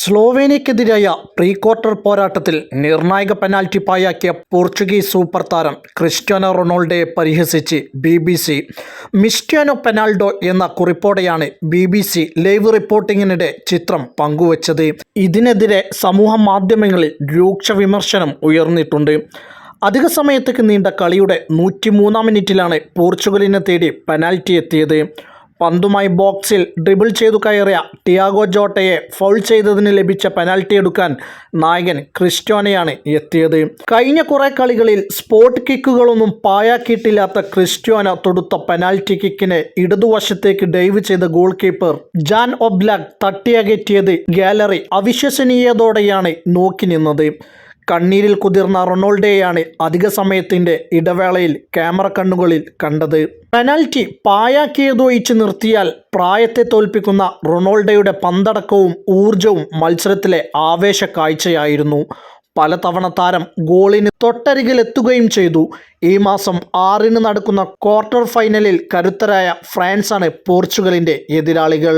സ്ലോവേനിയക്കെതിരായ pre quarter പോരാട്ടത്തിൽ നിർണായക penalty പായാക്കിയ Portuguese super താരം ക്രിസ്റ്റ്യാനോ റൊണാൾഡോയെ പരിഹസിച്ച് BBC. മിസ്റ്റ്യാനോ പെനാൽഡോ എന്ന കുറിപ്പോടെയാണ് BBC ലൈവ് റിപ്പോർട്ടിങ്ങിനിടെ ചിത്രം പങ്കുവച്ചത്. ഇതിനെതിരെ സമൂഹ മാധ്യമങ്ങളിൽ രൂക്ഷ വിമർശനം ഉയർന്നിട്ടുണ്ട്. അധിക സമയത്തേക്ക് നീണ്ട കളിയുടെ 103-ാം മിനിറ്റിലാണ് പോർച്ചുഗലിനെ തേടി പെനാൽറ്റി എത്തിയത്. പന്തുമായി ബോക്സിൽ ഡ്രിബിൾ ചെയ്തു കയറിയ ടിയാഗോ ജോട്ടയെ ഫൗൾ ചെയ്തതിന് ലഭിച്ച പെനാൽറ്റി എടുക്കാൻ നായകൻ ക്രിസ്റ്റ്യാനോയാണ് എത്തിയത്. കഴിഞ്ഞ കുറേ കളികളിൽ സ്പോട്ട് കിക്കുകളൊന്നും പായാക്കിയിട്ടില്ലാത്ത ക്രിസ്റ്റ്യാനോ തൊടുത്ത പെനാൽറ്റി കിക്കിനെ ഇടതുവശത്തേക്ക് ഡൈവ് ചെയ്ത ഗോൾ കീപ്പർ ജാൻ ഒബ്ലാക്ക് തട്ടിയകറ്റിയത് ഗാലറി അവിശ്വസനീയതയോടെയാണ് നോക്കി നിന്നത്. കണ്ണീരിൽ കുതിർന്ന റൊണാൾഡോയെയാണ് അധിക സമയത്തിൻ്റെ ഇടവേളയിൽ ക്യാമറ കണ്ണുകളിൽ കണ്ടത്. പെനാൽറ്റി പായാക്കിയതൊഴിച്ച് നിർത്തിയാൽ പ്രായത്തെ തോൽപ്പിക്കുന്ന റൊണാൾഡോയുടെ പന്തടക്കവും ഊർജവും മത്സരത്തിലെ ആവേശ കാഴ്ചയായിരുന്നു. പലതവണ താരം ഗോളിന് തൊട്ടരികിലെത്തുകയും ചെയ്തു. ഈ മാസം 6-ന് നടക്കുന്ന ക്വാർട്ടർ ഫൈനലിൽ കരുത്തരായ ഫ്രാൻസാണ് പോർച്ചുഗലിൻ്റെ എതിരാളികൾ.